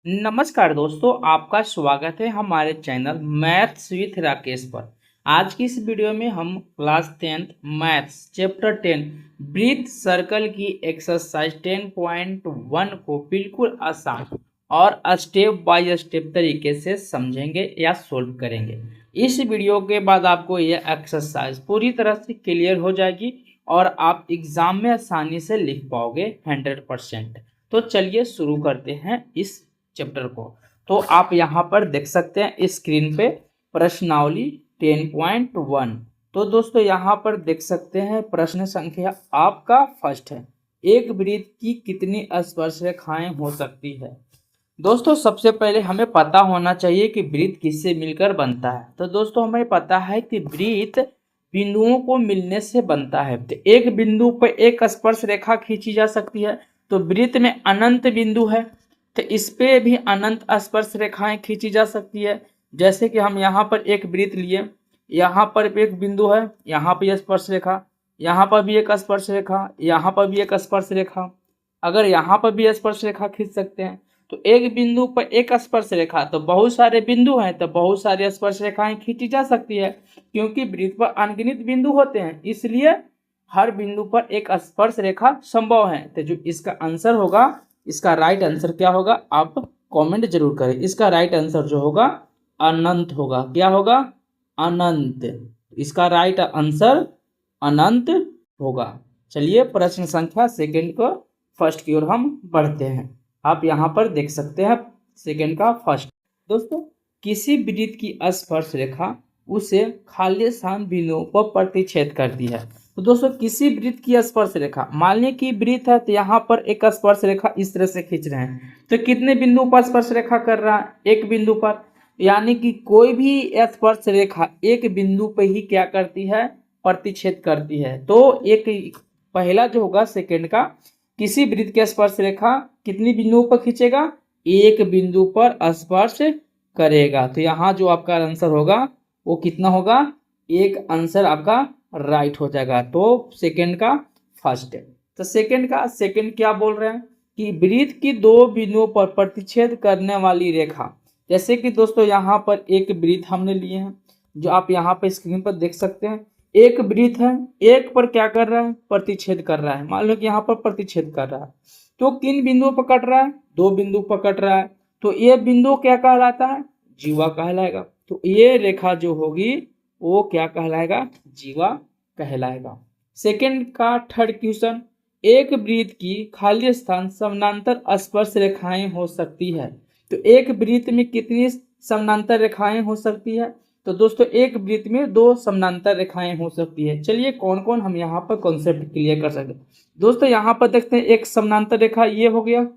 नमस्कार दोस्तों, आपका स्वागत है हमारे चैनल मैथ्स विथ राकेश पर। आज की इस वीडियो में हम class 10th maths chapter 10 breath circle की एक्सरसाइज 10.1 को बिल्कुल आसान और स्टेप बाय स्टेप तरीके से समझेंगे या सोल्व करेंगे। इस वीडियो के बाद आपको यह एक्सरसाइज पूरी तरह से क्लियर हो जाएगी और आप एग्जाम में आसानी से लिख पाओगे 100%। तो चलिए शुरू करते हैं इस चैप्टर को। तो आप यहाँ पर देख सकते हैं स्क्रीन पे प्रश्नावली 10.1। तो दोस्तों यहाँ पर देख सकते हैं प्रश्न संख्या आपका फर्स्ट है, एक वृत्त की कितनी स्पर्श रेखाएं हो सकती है। दोस्तों सबसे पहले हमें पता होना चाहिए कि वृत्त किससे मिलकर बनता है। तो दोस्तों हमें पता है कि वृत्त बिंदुओं को मिलने से बनता है। तो एक बिंदु पर एक स्पर्श रेखा खींची जा सकती है। तो वृत्त में अनंत बिंदु है तो इस पे भी अनंत स्पर्श रेखाएं खींची जा सकती है। जैसे कि हम यहाँ पर एक वृत्त लिए, यहाँ पर एक बिंदु है, यहाँ पर स्पर्श रेखा, यहाँ पर भी एक स्पर्श रेखा, यहाँ पर भी एक स्पर्श रेखा। अगर यहाँ पर भी स्पर्श रेखा खींच सकते हैं तो एक बिंदु पर एक स्पर्श रेखा, तो बहुत सारे बिंदु हैं तो बहुत सारी स्पर्श रेखाएं खींची जा सकती है। क्योंकि वृत्त पर अनगिनत बिंदु होते हैं इसलिए हर बिंदु पर एक स्पर्श रेखा संभव है। तो जो इसका आंसर होगा, इसका राइट आंसर क्या होगा आप कमेंट जरूर करें। इसका राइट आंसर जो होगा अनंत होगा। क्या होगा? अनंत। इसका राइट आंसर अनंत होगा। चलिए प्रश्न संख्या सेकंड को फर्स्ट की ओर हम बढ़ते हैं। आप यहाँ पर देख सकते हैं सेकंड का फर्स्ट। दोस्तों किसी वृत्त की स्पर्श रेखा उसे खाली स्थान बिंदुओं पर प्रतिच्छेद करती है। तो दोस्तों किसी वृत्त की स्पर्श रेखा, मान लीजिए कि वृत्त है तो यहाँ पर एक स्पर्श रेखा इस तरह से खींच रहे हैं तो कितने बिंदु पर स्पर्श रेखा कर रहा है? एक बिंदु पर। यानी कि कोई भी स्पर्श रेखा एक बिंदु पर ही क्या करती है? प्रतिच्छेद करती है। तो एक पहला जो होगा सेकंड का, किसी वृत्त की स्पर्श रेखा कितनी बिंदुओं पर खींचेगा? एक बिंदु पर स्पर्श करेगा। तो यहाँ जो आपका आंसर होगा वो कितना होगा? एक आंसर आपका राइट हो जाएगा। तो सेकंड का फर्स्ट है। तो सेकंड क्या बोल रहे हैं कि वृत्त की दो बिंदुओं पर प्रतिच्छेद करने वाली रेखा। जैसे कि दोस्तों यहाँ पर एक वृत्त हमने लिए हैं जो आप यहाँ पर स्क्रीन पर देख सकते हैं। एक वृत्त है, एक पर क्या कर रहा है? प्रतिच्छेद कर रहा है। मान लो कि यहाँ पर प्रतिच्छेद कर रहा है तो किन बिंदुओं पर कट रहा है? दो बिंदु पर कट रहा है। तो ये बिंदु क्या कहलाता है? जीवा कहलाएगा। तो ये रेखा जो होगी वो क्या कहलाएगा? जीवा कहलाएगा। सेकंड का थर्ड क्वेश्चन, एक वृत्त की खाली स्थान समानांतर स्पर्श रेखाएं हो सकती है। तो एक वृत्त में कितनी समानांतर रेखाएं हो सकती है? तो दोस्तों एक वृत्त में दो समानांतर रेखाएं हो सकती है। चलिए कौन कौन हम यहाँ पर कॉन्सेप्ट क्लियर कर सकते हैं। दोस्तों यहाँ पर देखते हैं एक समानांतर रेखा ये हो गया,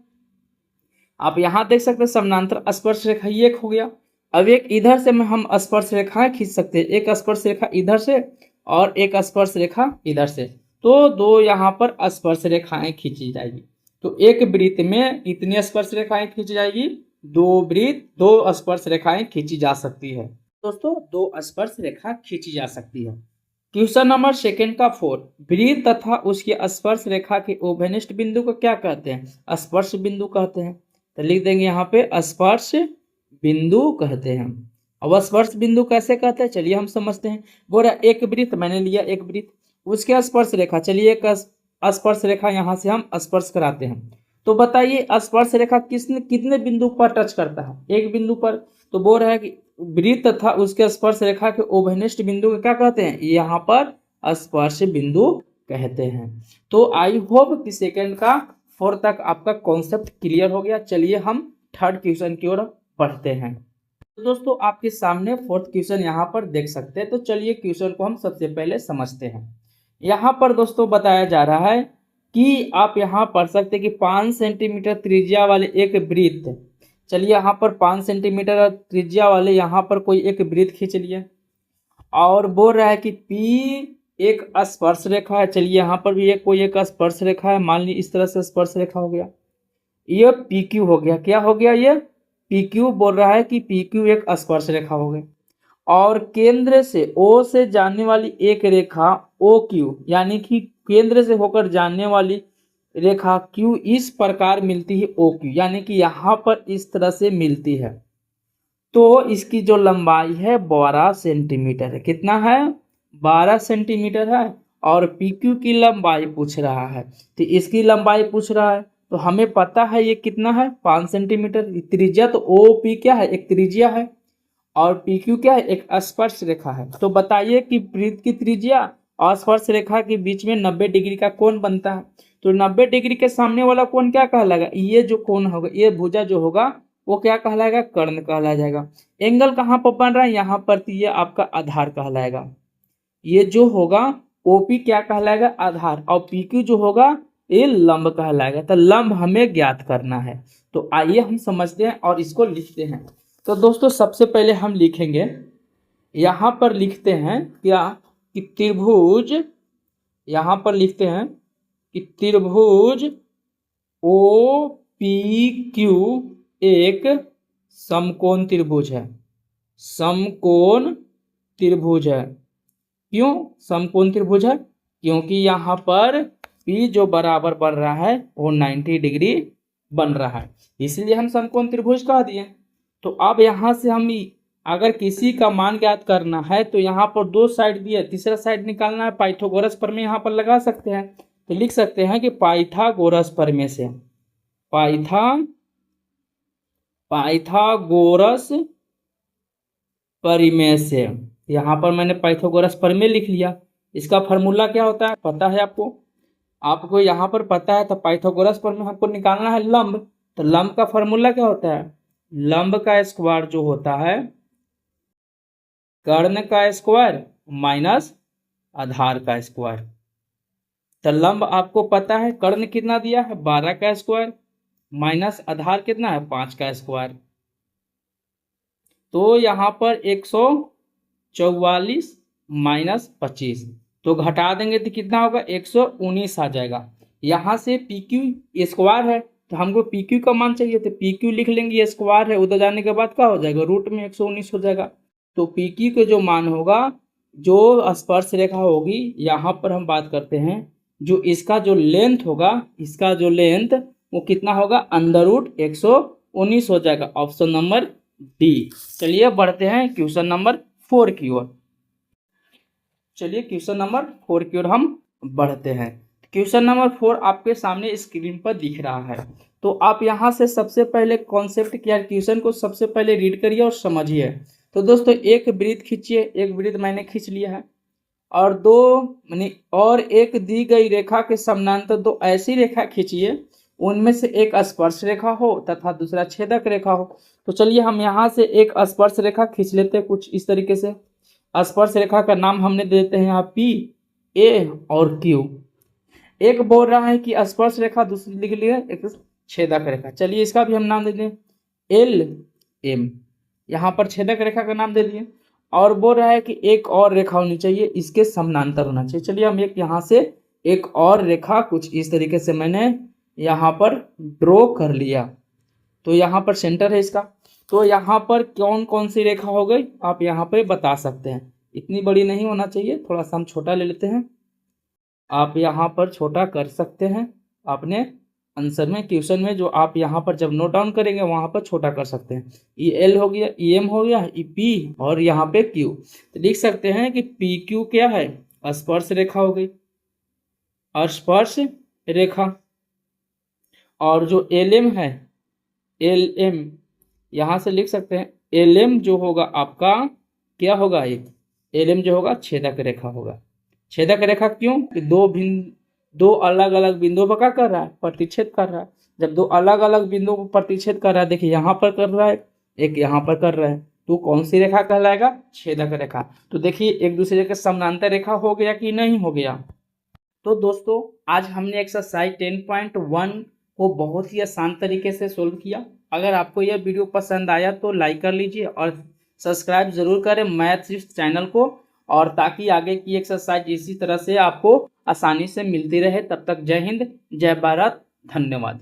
आप यहाँ देख सकते हैं समानांतर स्पर्श रेखा ये एक हो गया। अब एक इधर से हम स्पर्श रेखाएं खींच सकते हैं, एक स्पर्श रेखा इधर से और एक स्पर्श रेखा इधर से। तो दो यहाँ पर स्पर्श रेखाएं खींची जाएगी। तो एक वृत्त में कितनी स्पर्श रेखाएं खींची जाएगी? दो स्पर्श रेखाएं खींची जा सकती है। दोस्तों दो स्पर्श रेखा खींची जा सकती है। क्वेश्चन नंबर सेकंड का 4, वृत्त तथा उसकी स्पर्श रेखा के उभयनिष्ठ बिंदु को क्या कहते हैं? स्पर्श बिंदु कहते हैं। तो लिख देंगे यहाँ पे स्पर्श बिंदु कहते हैं। अब स्पर्श बिंदु कैसे कहते हैं चलिए हम समझते हैं। बोला एक वृत्त मैंने लिया, एक वृत्त उसके स्पर्श रेखा, चलिए एक स्पर्श रेखा यहाँ से हम स्पर्श कराते हैं। तो बताइए स्पर्श रेखा कितने बिंदु पर टच करता है? एक बिंदु पर। तो बोल रहा है कि वृत्त तथा उसके स्पर्श रेखा के उभयनिष्ठ बिंदु को क्या कहते हैं? यहाँ पर स्पर्श बिंदु कहते हैं। तो आई होप कि सेकंड का 4 तक आपका कॉन्सेप्ट क्लियर हो गया। चलिए हम थर्ड क्वेश्चन की ओर बढ़ते हैं। तो दोस्तों आपके सामने फोर्थ क्वेश्चन यहाँ पर देख सकते हैं। तो चलिए क्वेश्चन को हम सबसे पहले समझते हैं। यहाँ पर दोस्तों बताया जा रहा है कि आप यहाँ पढ़ सकते हैं कि 5 सेंटीमीटर त्रिज्या वाले एक वृत्त, चलिए यहाँ पर 5 सेंटीमीटर त्रिज्या वाले यहाँ पर कोई एक वृत्त खींच लिए और बोल रहा है कि P एक स्पर्श रेखा है। चलिए यहाँ पर भी कोई एक स्पर्श रेखा है, मान ली इस तरह से स्पर्श रेखा हो गया, ये PQ हो गया। क्या हो गया? ये PQ बोल रहा है कि PQ एक स्पर्श रेखा हो गई। और केंद्र से O से जाने वाली एक रेखा OQ, यानी कि केंद्र से होकर जाने वाली रेखा क्यू इस प्रकार मिलती है ओ क्यू, यानी कि यहाँ पर इस तरह से मिलती है, तो इसकी जो लंबाई है 12 सेंटीमीटर है। कितना है? 12 सेंटीमीटर है। और पी क्यू की लंबाई पूछ रहा है, तो इसकी लंबाई पूछ रहा है, तो हमें पता है ये कितना है, 5 सेंटीमीटर। त्रिज्या तो ओ पी क्या है, एक त्रिज्या है, और पी क्यू क्या है, एक स्पर्श रेखा है। तो बताइए कि वृत्त की त्रिज्या और स्पर्श रेखा के बीच में 90 डिग्री का कोण बनता है, तो 90 डिग्री के सामने वाला कोण क्या कहलाएगा, ये जो कोण होगा, ये भुजा जो होगा वो क्या कहलाएगा, कर्ण कहलाया जाएगा। एंगल कहाँ पर बन रहा है, यहाँ पर, तो ये आपका आधार कहलाएगा। ये जो होगा ओपी क्या कहलाएगा, आधार, और पीक्यू जो होगा ये लंब कहलाएगा। तो लंब हमें ज्ञात करना है, तो आइए हम समझते हैं और इसको लिखते हैं। तो दोस्तों सबसे पहले हम लिखेंगे, यहाँ पर लिखते हैं क्या कि त्रिभुज, यहाँ पर लिखते हैं कि त्रिभुज ओ पी क्यू एक समकोण त्रिभुज है। समकोण त्रिभुज है। क्यों समकोण त्रिभुज है? क्योंकि यहाँ पर P जो बराबर बन रहा है वो 90 डिग्री बन रहा है, इसलिए हम समकोण त्रिभुज कह दिए। तो अब यहाँ से हम अगर किसी का मान ज्ञात करना है तो यहाँ पर दो साइड दिए, तीसरा साइड निकालना है, पाइथागोरस प्रमेय यहाँ पर लगा सकते हैं। तो लिख सकते हैं कि पाइथागोरस प्रमेय से, पाइथागोरस प्रमेय से, यहाँ पर मैंने पाइथागोरस प्रमेय लिख लिया। इसका फार्मूला क्या होता है पता है आपको, आपको यहाँ पर पता है। तो पाइथागोरस प्रमेय हमको निकालना है लंब, तो लंब का फार्मूला क्या होता है, लंब का स्क्वायर जो होता है कर्ण का स्क्वायर माइनस आधार का स्क्वायर। तो लंब आपको पता है, कर्ण कितना दिया है 12 का स्क्वायर माइनस आधार कितना है 5 का स्क्वायर। तो यहाँ पर 144 माइनस 25, तो घटा देंगे तो कितना होगा 119 आ जाएगा। यहाँ से पी क्यू स्क्वायर है, तो हमको पी क्यू का मान चाहिए, तो पी क्यू लिख लेंगे, ये स्क्वायर है, उधर जाने के बाद क्या हो जाएगा, रूट में 119 हो जाएगा। तो पी क्यू का जो मान होगा, जो स्पर्श रेखा होगी, यहाँ पर हम बात करते हैं, जो इसका जो लेंथ होगा, इसका जो लेंथ वो कितना होगा, अंडर रूट 119 हो जाएगा। Option number D. चलिए बढ़ते हैं क्वेश्चन नंबर 4 की ओर। चलिए क्वेश्चन नंबर 4 की ओर हम बढ़ते हैं। क्वेश्चन नंबर 4 आपके सामने स्क्रीन पर दिख रहा है। तो आप यहाँ से सबसे पहले कॉन्सेप्ट क्या, क्वेश्चन को सबसे पहले रीड करिए और समझिए। तो दोस्तों एक वृत्त खींचिए, एक वृत्त मैंने खींच लिया है, और और एक दी गई रेखा के समानांतर दो ऐसी रेखा खींचिए, उनमें से एक स्पर्श रेखा हो तथा दूसरा छेदक रेखा हो। तो चलिए हम यहाँ से एक स्पर्श रेखा खींच लेते हैं कुछ इस तरीके से। स्पर्श रेखा का नाम हमने दे देते हैं यहाँ पी, ए और क्यू। एक बोल रहा है कि स्पर्श रेखा, दूसरी लिख लिया एक छेदक रेखा। चलिए इसका भी हम नाम दे दें एल एम, यहाँ पर छेदक रेखा का नाम दे दिए। और बोल रहा है कि एक और रेखा होनी चाहिए, इसके समानांतर होना चाहिए। चलिए हम एक यहाँ से एक और रेखा कुछ इस तरीके से मैंने यहाँ पर ड्रॉ कर लिया। तो यहाँ पर सेंटर है इसका, तो यहाँ पर कौन कौन सी रेखा हो गई आप यहाँ पर बता सकते हैं। इतनी बड़ी नहीं होना चाहिए, थोड़ा सा हम छोटा ले लेते हैं, आप यहाँ पर छोटा कर सकते हैं अपने आंसर में, क्वेश्चन में जो आप यहाँ पर जब नोट डाउन करेंगे वहाँ पर छोटा कर सकते हैं। ई एल हो गया, ई एम हो गया, ई पी और यहाँ पे क्यू। तो लिख सकते हैं कि पी क्यू क्या है, स्पर्श रेखा हो गई, स्पर्श रेखा। और जो एल एम है, एल एम यहाँ से लिख सकते हैं, एल एम जो होगा आपका क्या होगा, एक एल एम जो होगा छेदक रेखा होगा। छेदक रेखा क्यों कि दो अलग अलग बिंदुओं पर क्या कर रहा है, प्रतिच्छेद कर रहा है। जब दो अलग अलग बिंदुओं पर प्रतिच्छेद कर रहा है, देखिए यहाँ पर कर रहा है, एक यहाँ पर कर रहा है, तो कौन सी रेखा कहलाएगा, छेदक रेखा। तो देखिए एक दूसरे के समानांतर रेखा हो गया कि नहीं हो गया। तो दोस्तों आज हमने एक्सरसाइज 10.1 को बहुत ही आसान तरीके से सोल्व किया। अगर आपको यह वीडियो पसंद आया तो लाइक कर लीजिए और सब्सक्राइब जरूर करें मैथ्स चैनल को, और ताकि आगे की एक्सरसाइज इसी तरह से आपको आसानी से मिलती रहे। तब तक जय हिंद, जय भारत, धन्यवाद।